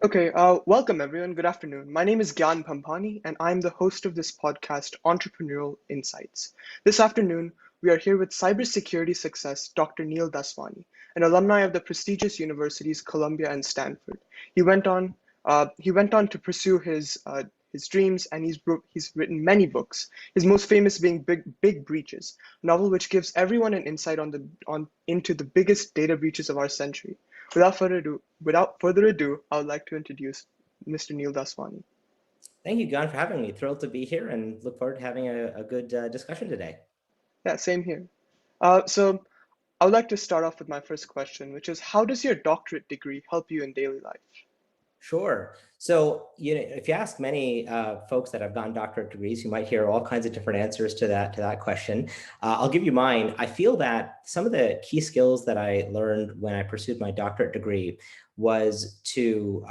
Okay, welcome everyone. Good afternoon. My name is Gyan Pampani, and I'm the host of this podcast, Entrepreneurial Insights. This afternoon, we are here with cybersecurity success Dr. Neil Daswani, an alumni of the prestigious universities Columbia and Stanford. He went on to pursue his dreams, and he's written many books. His most famous being Big Breaches, a novel which gives everyone an insight on into the biggest data breaches of our century. Without further ado, I would like to introduce Mr. Neil Daswani. Thank you, John, for having me. Thrilled to be here and look forward to having a good discussion today. Yeah, same here. So I would like to start off with my first question, which is how does your doctorate degree help you in daily life? Sure. So, if you ask many folks that have gotten doctorate degrees, you might hear all kinds of different answers to that question. I'll give you mine. I feel that some of the key skills that I learned when I pursued my doctorate degree was to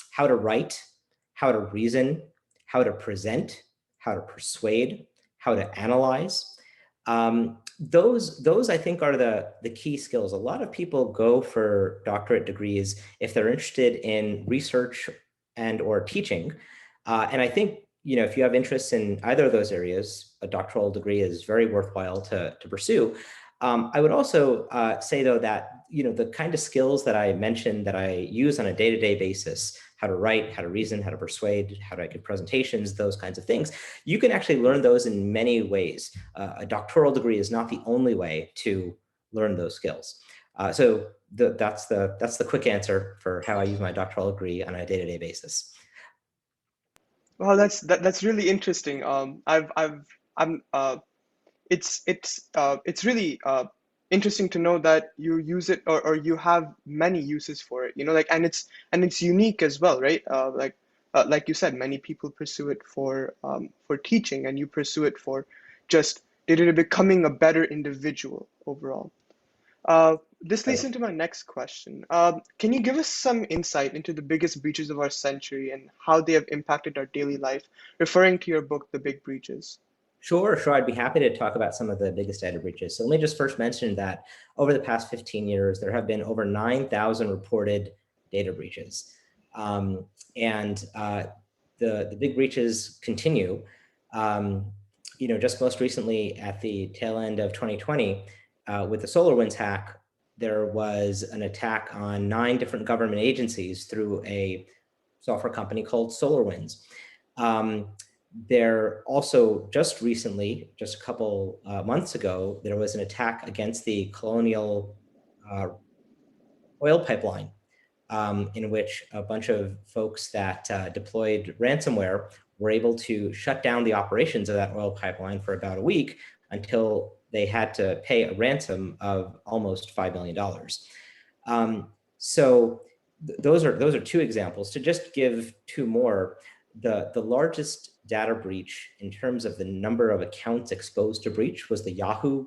how to write, how to reason, how to present, how to persuade, how to analyze. Those I think are the key skills. A lot of people go for doctorate degrees if they're interested in research and or teaching. And I think, if you have interests in either of those areas, a doctoral degree is very worthwhile to pursue. I would also say, though, that the kind of skills that I mentioned that I use on a day-to-day basis, how to write, how to reason, how to persuade, how to give presentations, those kinds of things, you can actually learn those in many ways. A doctoral degree is not the only way to learn those skills. That's the quick answer for how I use my doctoral degree on a day-to-day basis. Well, that's really interesting. I'm it's really interesting to know that you use it or you have many uses for it. And it's unique as well, right? Like you said, many people pursue it for teaching, and you pursue it for just becoming a better individual overall. This leads Right. into my next question. Can you give us some insight into the biggest breaches of our century and how they have impacted our daily life, referring to your book, The Big Breaches? Sure. I'd be happy to talk about some of the biggest data breaches. So let me just first mention that over the past 15 years, there have been over 9,000 reported data breaches. And the big breaches continue. Just most recently at the tail end of 2020, with the SolarWinds hack, there was an attack on 9 different government agencies through a software company called SolarWinds. There also just recently, just a couple months ago, there was an attack against the Colonial oil pipeline, in which a bunch of folks that deployed ransomware were able to shut down the operations of that oil pipeline for about a week until they had to pay a ransom of almost $5 million. Those are 2 examples. To just give 2 more, the largest data breach in terms of the number of accounts exposed to breach was the Yahoo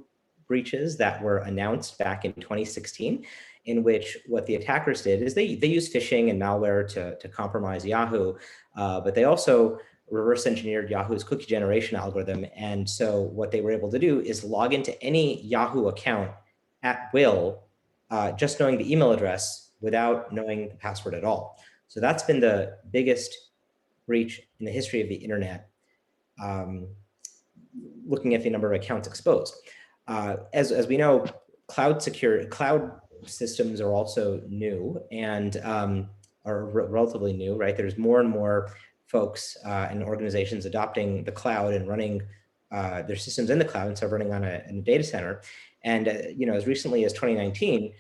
breaches that were announced back in 2016, in which what the attackers did is they used phishing and malware to compromise Yahoo, but they also reverse engineered Yahoo's cookie generation algorithm. And so what they were able to do is log into any Yahoo account at will, just knowing the email address without knowing the password at all. So that's been the biggest breach in the history of the internet, looking at the number of accounts exposed. As we know, cloud systems are also new and are relatively new, right? There's more and more folks and organizations adopting the cloud and running their systems in the cloud instead of running in a data center. And as recently as 2019,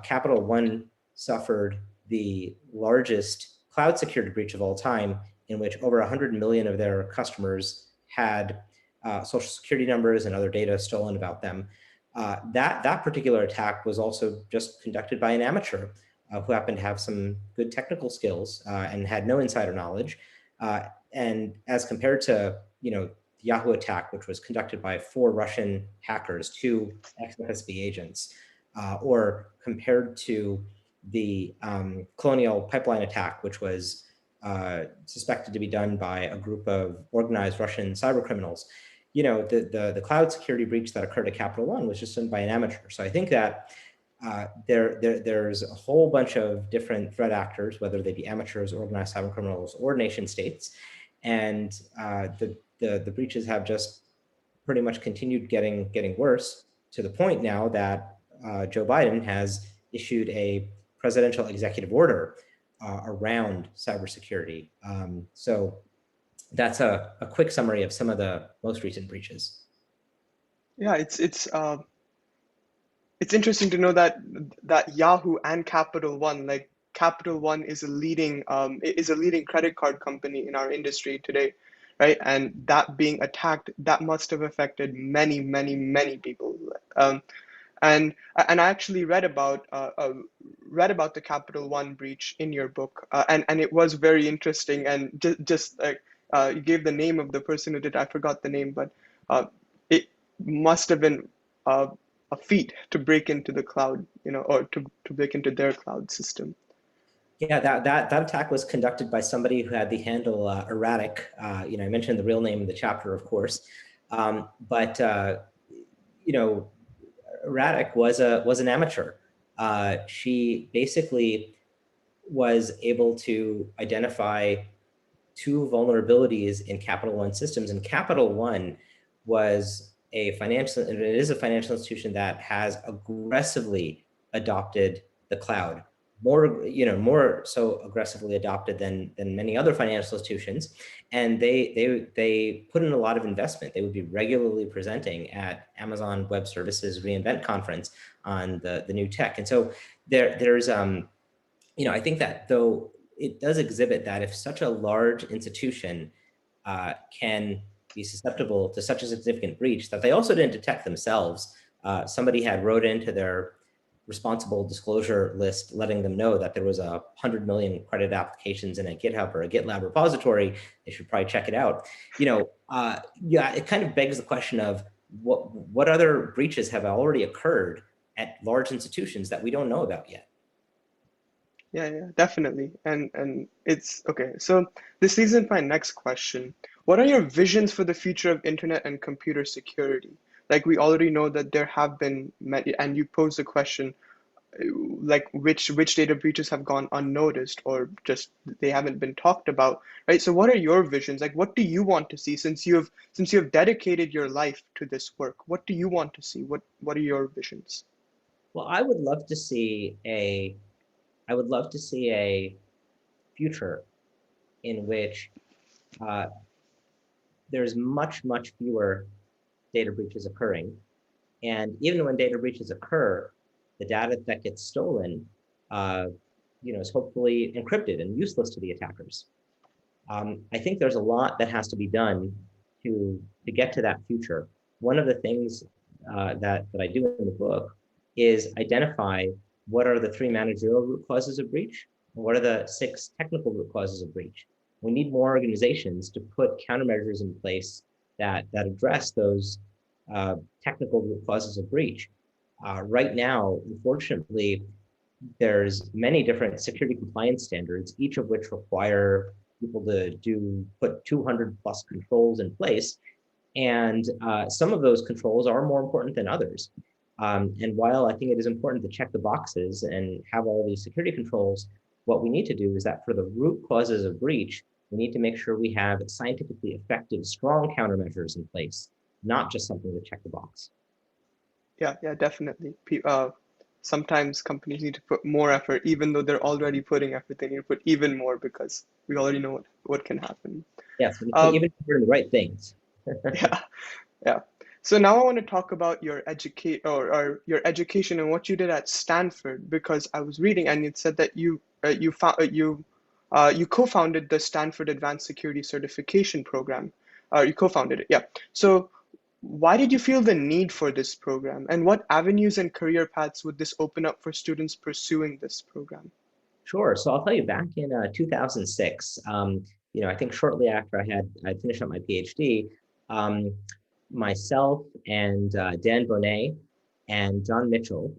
Capital One suffered the largest cloud security breach of all time, in which over 100 million of their customers had social security numbers and other data stolen about them. That particular attack was also just conducted by an amateur who happened to have some good technical skills and had no insider knowledge. And as compared to the Yahoo attack, which was conducted by 4 Russian hackers, 2 ex-FSB agents, or compared to the Colonial pipeline attack, which was suspected to be done by a group of organized Russian cyber criminals, the cloud security breach that occurred at Capital One was just done by an amateur. So I think that there's a whole bunch of different threat actors, whether they be amateurs, organized cyber criminals, or nation states, and the breaches have just pretty much continued getting worse, to the point now that Joe Biden has issued a presidential executive order around cybersecurity. So that's a quick summary of some of the most recent breaches. Yeah, it's interesting to know that Yahoo and Capital One, like Capital One is a leading credit card company in our industry today, right? And that being attacked, that must have affected many, many, many people. Um, and I actually read about the Capital One breach in your book, and it was very interesting. And just like you gave the name of the person who did, I forgot the name, but it must have been uh, a feat to break into the cloud, or to break into their cloud system. Yeah, that attack was conducted by somebody who had the handle erratic. I mentioned the real name in the chapter, of course, but erratic was an amateur. She basically was able to identify two vulnerabilities in Capital One systems, and Capital One it is a financial institution that has aggressively adopted the cloud, more so aggressively adopted than many other financial institutions. And they put in a lot of investment. They would be regularly presenting at Amazon Web Services reInvent conference on the new tech. And so there's I think that though it does exhibit that if such a large institution can be susceptible to such a significant breach, that they also didn't detect themselves. Somebody had wrote into their responsible disclosure list, letting them know that there was 100 million credit applications in a GitHub or a GitLab repository. They should probably check it out. It kind of begs the question of what other breaches have already occurred at large institutions that we don't know about yet. Yeah, definitely. And it's okay. So this leads into my next question. What are your visions for the future of internet and computer security? Like we already know that there have been many, and you posed the question, like which data breaches have gone unnoticed or just they haven't been talked about, right? So what are your visions? Like what do you want to see since you have dedicated your life to this work? What do you want to see? What are your visions? Well, I would love to see a future in which there's much fewer data breaches occurring. And even when data breaches occur, the data that gets stolen, is hopefully encrypted and useless to the attackers. I think there's a lot that has to be done to get to that future. One of the things that I do in the book is identify what are the 3 managerial root causes of breach, and what are the 6 technical root causes of breach. We need more organizations to put countermeasures in place that address those technical root causes of breach. Right now, unfortunately, there's many different security compliance standards, each of which require people to put 200 plus controls in place. And some of those controls are more important than others. And while I think it is important to check the boxes and have all these security controls, what we need to do is that for the root causes of breach, we need to make sure we have scientifically effective, strong countermeasures in place, not just something to check the box. Yeah, definitely. Sometimes companies need to put more effort, even though they're already putting effort. They need to put even more because we already know what can happen. Yes, we need to even do the right things. Yeah, yeah. So now I want to talk about your your education and what you did at Stanford, because I was reading and it said that you co-founded the Stanford Advanced Security Certification Program. You co-founded it, yeah. So why did you feel the need for this program, and what avenues and career paths would this open up for students pursuing this program? Sure. So I'll tell you, back in 2006, I think shortly after I finished up my PhD, myself and Dan Bonet and John Mitchell,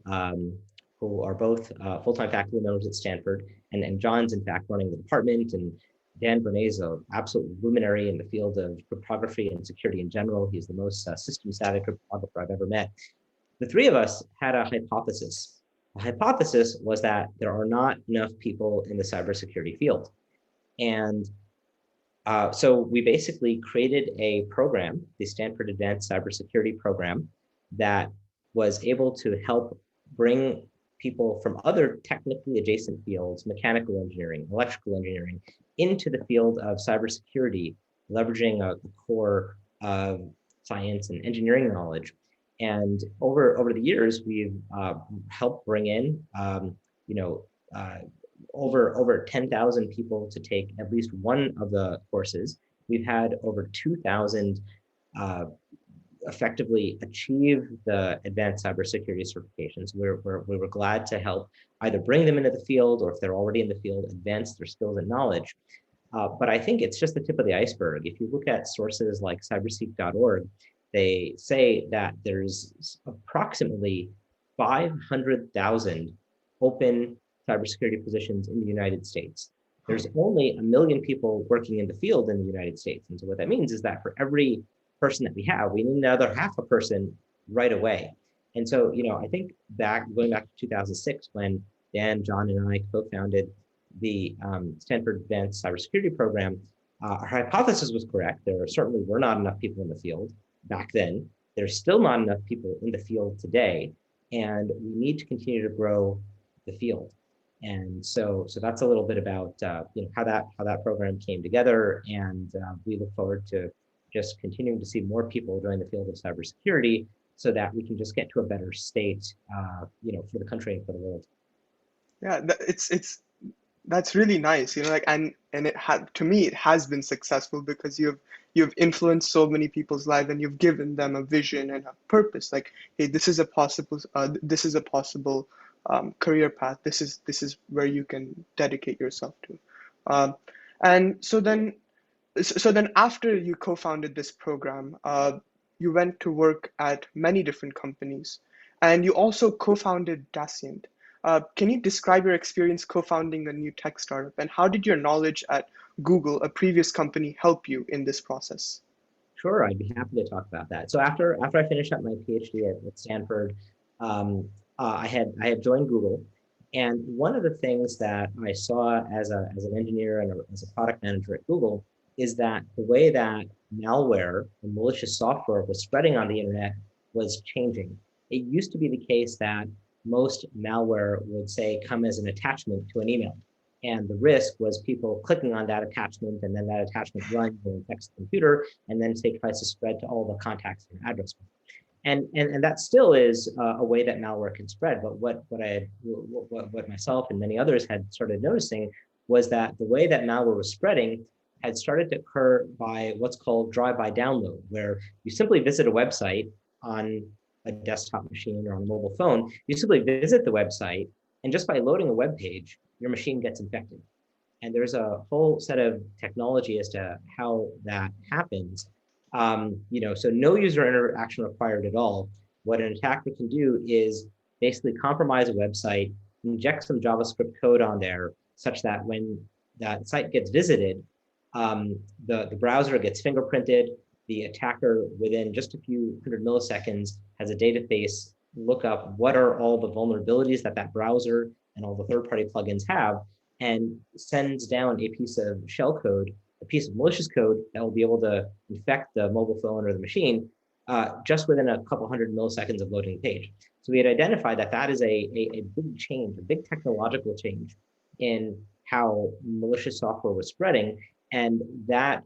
who are both full-time faculty members at Stanford, and John's in fact running the department, and Dan Bonet is an absolute luminary in the field of cryptography and security in general. He's the most system-savvy cryptographer I've ever met. The 3 of us had a hypothesis The hypothesis was that there are not enough people in the cybersecurity field. And so we basically created a program, the Stanford Advanced Cybersecurity Program, that was able to help bring people from other technically adjacent fields, mechanical engineering, electrical engineering, into the field of cybersecurity, leveraging a core science and engineering knowledge. And over the years, we've helped bring in, you know, over 10,000 people to take at least one of the courses. We've had over 2,000 effectively achieve the advanced cybersecurity certifications. We were glad to help either bring them into the field, or if they're already in the field, advance their skills and knowledge. But I think it's just the tip of the iceberg. If you look at sources like cyberseek.org, they say that there's approximately 500,000 open cybersecurity positions in the United States. There's only 1 million people working in the field in the United States. And so what that means is that for every person that we have, we need another half a person right away. And so, you know, I think going back to 2006, when Dan, John, and I co-founded the Stanford Advanced Cybersecurity Program, our hypothesis was correct. There certainly were not enough people in the field back then. There's still not enough people in the field today, and we need to continue to grow the field. And so that's a little bit about how that program came together, and we look forward to just continuing to see more people join the field of cybersecurity, so that we can just get to a better state, for the country and for the world. Yeah, that's really nice, like, and it had, to me, it has been successful because you've influenced so many people's lives, and you've given them a vision and a purpose. Like, hey, this is a possible career path. This is where you can dedicate yourself to. And so then after you co-founded this program, you went to work at many different companies, and you also co-founded Daswani. Can you describe your experience co-founding a new tech startup, and how did your knowledge at Google, a previous company, help you in this process? Sure, I'd be happy to talk about that. So after I finished up my PhD at Stanford, I had joined Google, and one of the things that I saw as an engineer and as a product manager at Google is that the way that malware and malicious software was spreading on the internet was changing. It used to be the case that most malware would say come as an attachment to an email. And the risk was people clicking on that attachment, and then that attachment runs and infects the computer, and then say tries to spread to all the contacts in your address book. And that still is a way that malware can spread. But what myself and many others had started noticing was that the way that malware was spreading had started to occur by what's called drive-by download, where you simply visit a website on a desktop machine or on a mobile phone. You simply visit the website, and just by loading a web page, your machine gets infected. And there's a whole set of technology as to how that happens. So no user interaction required at all. What an attacker can do is basically compromise a website, inject some JavaScript code on there, such that when that site gets visited, the browser gets fingerprinted. The attacker, within just a few hundred milliseconds, has a database look up what are all the vulnerabilities that browser and all the third-party plugins have, and sends down a piece of shell code, a piece of malicious code that will be able to infect the mobile phone or the machine just within a couple hundred milliseconds of loading the page. So we had identified that is a big change, a big technological change in how malicious software was spreading, and that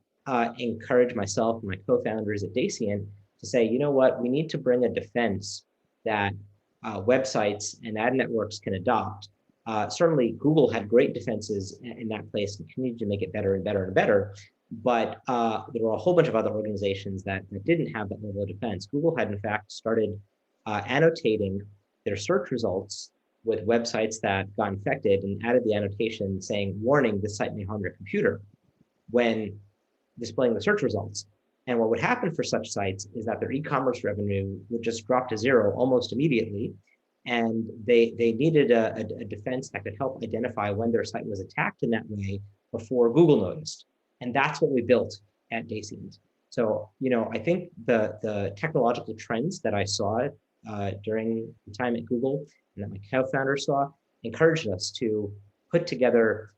encouraged myself and my co-founders at Daswani to say, you know what, we need to bring a defense that websites and ad networks can adopt. Certainly, Google had great defenses in that place and continued to make it better and better and better. But there were a whole bunch of other organizations that didn't have that level of defense. Google had, in fact, started annotating their search results with websites that got infected, and added the annotation saying, warning, this site may harm your computer, when displaying the search results. And what would happen for such sites is that their e-commerce revenue would just drop to zero almost immediately. And they needed a defense that could help identify when their site was attacked in that way before Google noticed. And that's what we built at Daswani. So, I think the technological trends that I saw during the time at Google and that my co-founder saw encouraged us to put together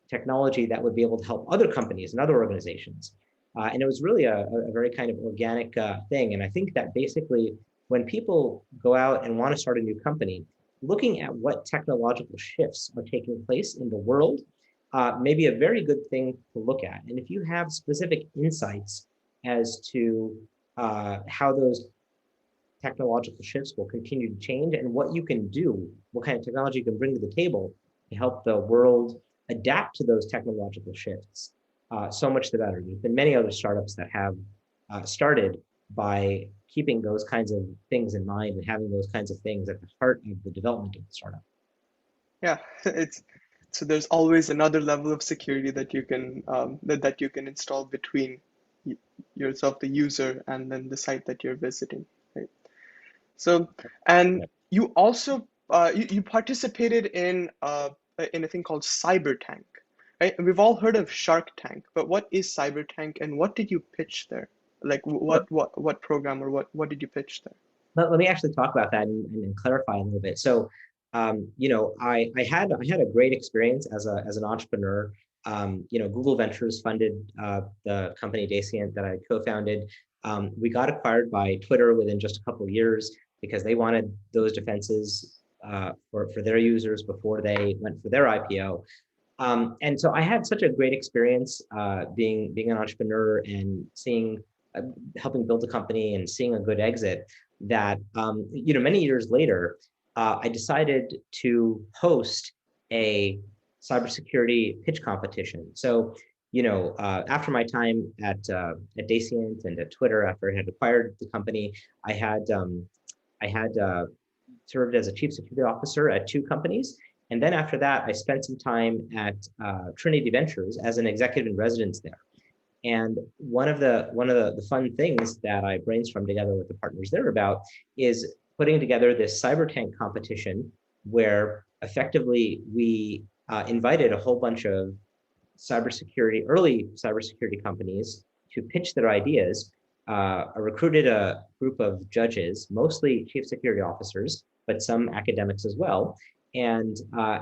technology that would be able to help other companies and other organizations. And it was really a very kind of organic thing. And I think that basically when people go out and want to start a new company, looking at what technological shifts are taking place in the world may be a very good thing to look at. And if you have specific insights as to how those technological shifts will continue to change and what you can do, what kind of technology you can bring to the table to help the world adapt to those technological shifts, so much the better. There's been many other startups that have started by keeping those kinds of things in mind and having those kinds of things at the heart of the development of the startup. Yeah, it's so there's always another level of security that you can that you can install between yourself, the user, and then the site that you're visiting, right? So, and Right. you also you participated in a thing called Cybertank, right? And we've all heard of Shark Tank, but what is Cybertank and what did you pitch there? Like what program or what did you pitch there? Let me actually talk about that and clarify a little bit. So, I had a great experience as an entrepreneur. Google Ventures funded the company Daswani that I co-founded. We got acquired by Twitter within just a couple of years because they wanted those defenses for their users before they went for their IPO. And so I had such a great experience being an entrepreneur and helping build a company and seeing a good exit that many years later I decided to host a cybersecurity pitch competition. So after my time at Dascient and at Twitter, after I had acquired the company, I had served as a chief security officer at two companies. And then after that, I spent some time at Trinity Ventures as an executive in residence there. And one of the fun things that I brainstormed together with the partners there about is putting together this Cybertank competition where effectively we invited a whole bunch of early cybersecurity companies to pitch their ideas. I recruited a group of judges, mostly chief security officers, but some academics as well, and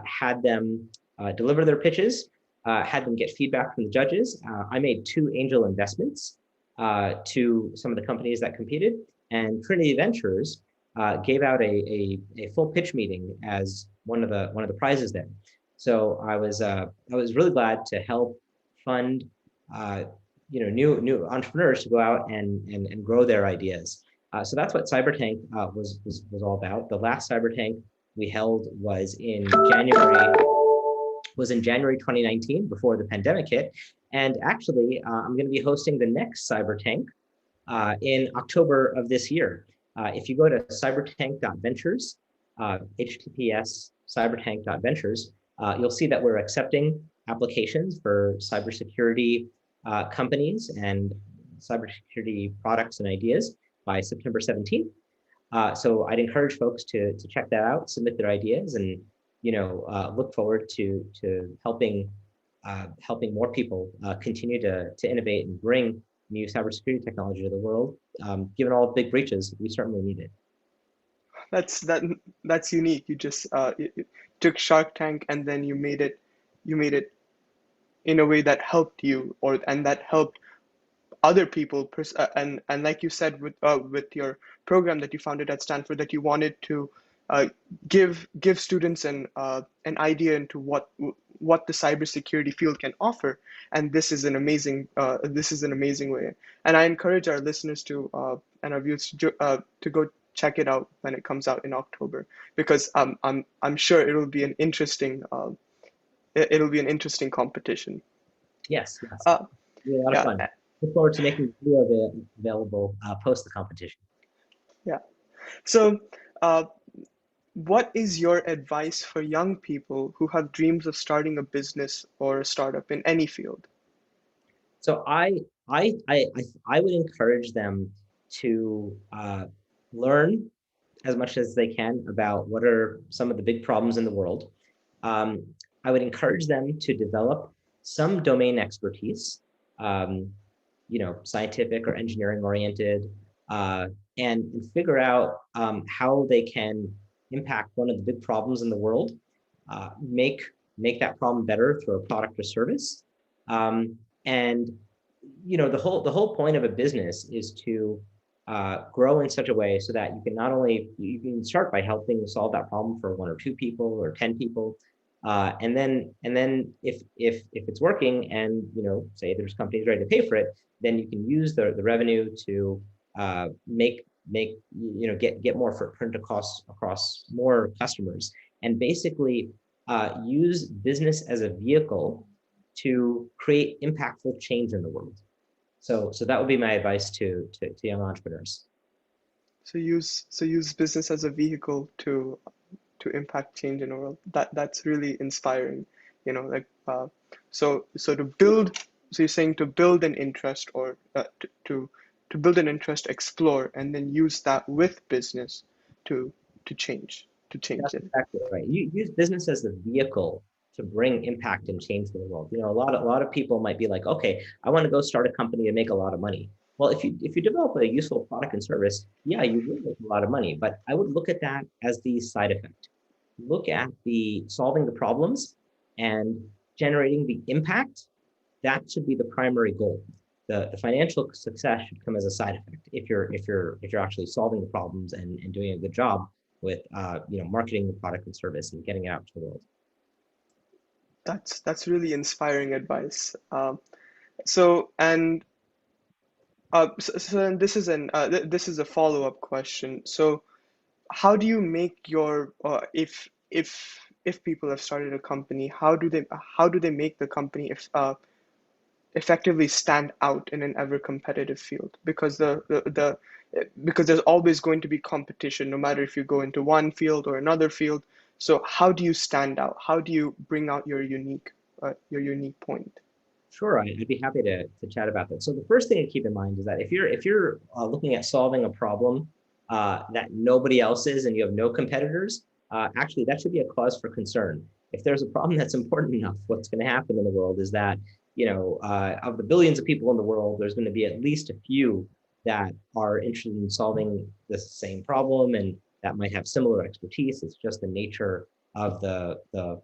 had them deliver their pitches, had them get feedback from the judges. I made 2 angel investments to some of the companies that competed, and Trinity Ventures gave out a full pitch meeting as one of the prizes there. So I was really glad to help fund new entrepreneurs to go out and grow their ideas. So that's what Cybertank was all about. The last Cybertank we held was in January 2019, before the pandemic hit. And actually, I'm going to be hosting the next Cybertank in October of this year. If you go to cybertank.ventures, HTTPS cybertank.ventures, you'll see that we're accepting applications for cybersecurity companies and cybersecurity products and ideas by September 17th. So I'd encourage folks to check that out, submit their ideas, and look forward to helping more people continue to innovate and bring new cybersecurity technology to the world. Given all the big breaches, we certainly need it. That's unique. You just you took Shark Tank and then you made it in a way that helped you and that helped other people and like you said with your program that you founded at Stanford, that you wanted to give students an idea into what the cybersecurity field can offer, and this is an amazing way. And I encourage our listeners and our viewers to go check it out when it comes out in October, because I'm sure it'll be an interesting competition. Yes. It'll be a lot of fun. Look forward to making the video available post the competition. Yeah. So, what is your advice for young people who have dreams of starting a business or a startup in any field? So I would encourage them to learn as much as they can about what are some of the big problems in the world. I would encourage them to develop some domain expertise, scientific or engineering oriented, and figure out how they can impact one of the big problems in the world, make that problem better through a product or service. And the whole point of a business is to grow in such a way so that you can not only you can start by helping solve that problem for 1 or 2 people or 10 people, and then if it's working, and say there's companies ready to pay for it, then you can use the revenue to get more footprint across more customers, and basically use business as a vehicle to create impactful change in the world. So that would be my advice to young entrepreneurs. So use business as a vehicle to impact change in the world. That's really inspiring. So to build. So you're saying to build an interest, or to build an interest, explore, and then use that with business to change That's it. exactly right. You use business as the vehicle to bring impact and change to the world. A lot of people might be like, okay, I want to go start a company and make a lot of money. Well, if you develop a useful product and service, yeah, you will make a lot of money. But I would look at that as the side effect. Look at the solving the problems and generating the impact. That should be the primary goal. The financial success should come as a side effect if you're actually solving the problems and doing a good job with marketing the product and service and getting it out to the world. That's really inspiring advice. So this is a follow-up question. So how do you make your if people have started a company, how do they make the company effectively stand out in an ever competitive field? Because because there's always going to be competition, no matter if you go into one field or another field. So how do you stand out? How do you bring out your unique point? Sure, I'd be happy to chat about that. So the first thing to keep in mind is that if you're looking at solving a problem that nobody else is and you have no competitors, actually that should be a cause for concern. If there's a problem that's important enough, what's going to happen in the world is that of the billions of people in the world, there's going to be at least a few that are interested in solving the same problem and that might have similar expertise. It's just the nature of the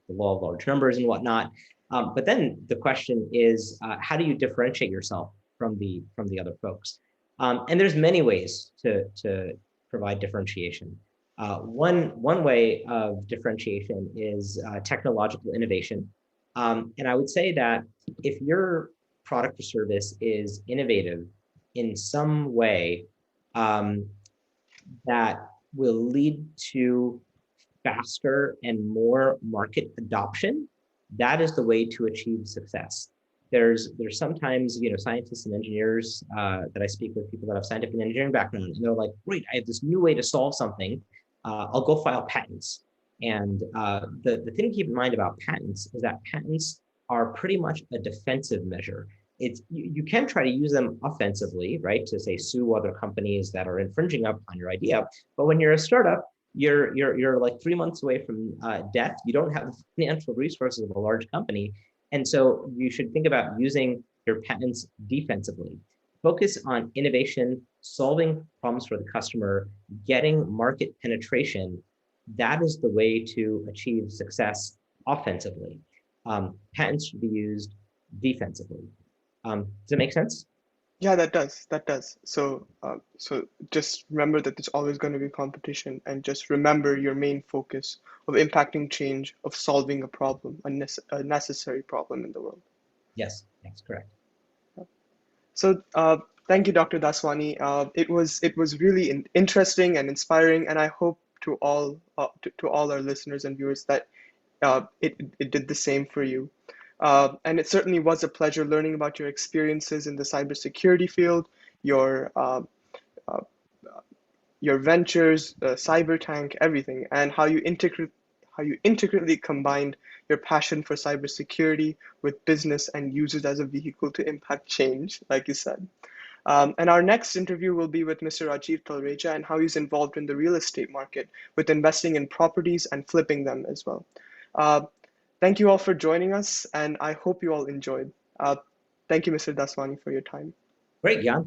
law of large numbers and whatnot. But then the question is, how do you differentiate yourself from the other folks? And there's many ways to provide differentiation. One way of differentiation is technological innovation. And I would say that if your product or service is innovative in some way that will lead to faster and more market adoption, that is the way to achieve success. There's sometimes scientists and engineers that I speak with, people that have scientific and engineering background, and they're like, great, I have this new way to solve something. I'll go file patents. And the thing to keep in mind about patents is that patents are pretty much a defensive measure. You can try to use them offensively, right? To say sue other companies that are infringing on your idea. But when you're a startup, you're like 3 months away from death. You don't have the financial resources of a large company. And so you should think about using your patents defensively. Focus on innovation, solving problems for the customer, getting market penetration. That is the way to achieve success offensively. Patents should be used defensively. Does it make sense? Yeah, that does. So just remember that there's always going to be competition, and just remember your main focus of impacting change, of solving a problem, a necessary problem in the world. Yes, that's correct. So thank you, Dr. Daswani. It was really interesting and inspiring, and I hope to all our listeners and viewers that it did the same for you. And it certainly was a pleasure learning about your experiences in the cybersecurity field, your ventures, CyberTank, everything, and how you intricately combined your passion for cybersecurity with business and use it as a vehicle to impact change, like you said. And our next interview will be with Mr. Rajiv Talreja and how he's involved in the real estate market with investing in properties and flipping them as well. Thank you all for joining us, and I hope you all enjoyed. Thank you, Mr. Daswani, for your time. Great, Jan.